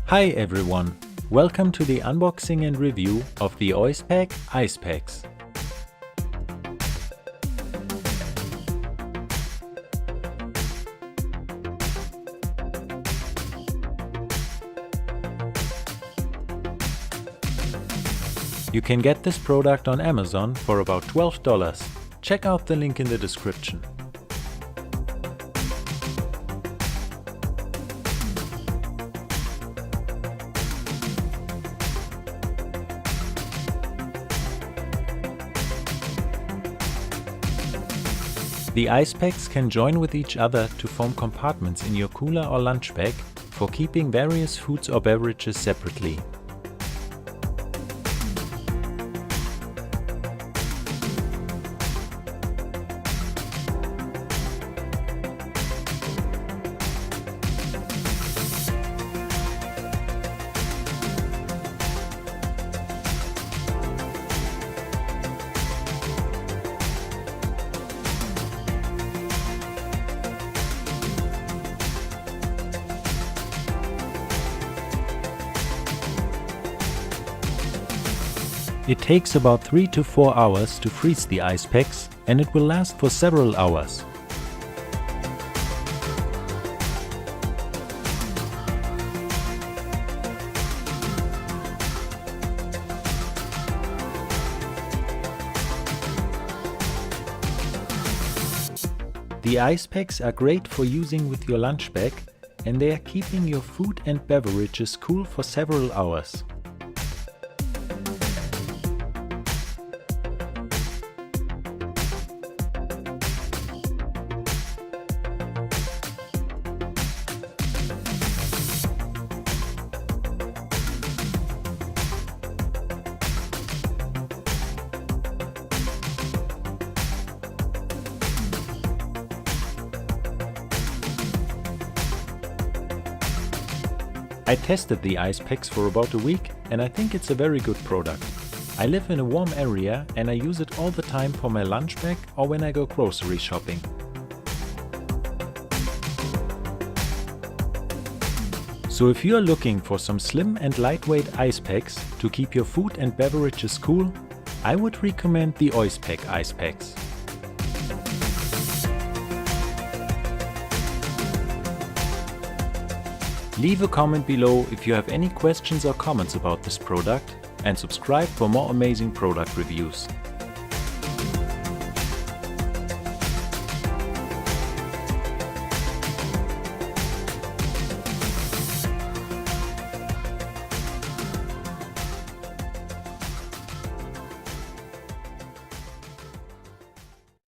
Hi everyone, welcome to the unboxing and review of the OICEPACK ice packs. You can get this product on Amazon for about $12. Check out the link in the description. The ice packs can join with each other to form compartments in your cooler or lunch bag for keeping various foods or beverages separately. It takes about 3 to 4 hours to freeze the ice packs, and it will last for several hours. The ice packs are great for using with your lunch bag, and they are keeping your food and beverages cool for several hours. I tested the ice packs for about a week and I think it's a very good product. I live in a warm area and I use it all the time for my lunch bag or when I go grocery shopping. So if you are looking for some slim and lightweight ice packs to keep your food and beverages cool, I would recommend the OICEPACK ice packs. Leave a comment below if you have any questions or comments about this product, and subscribe for more amazing product reviews.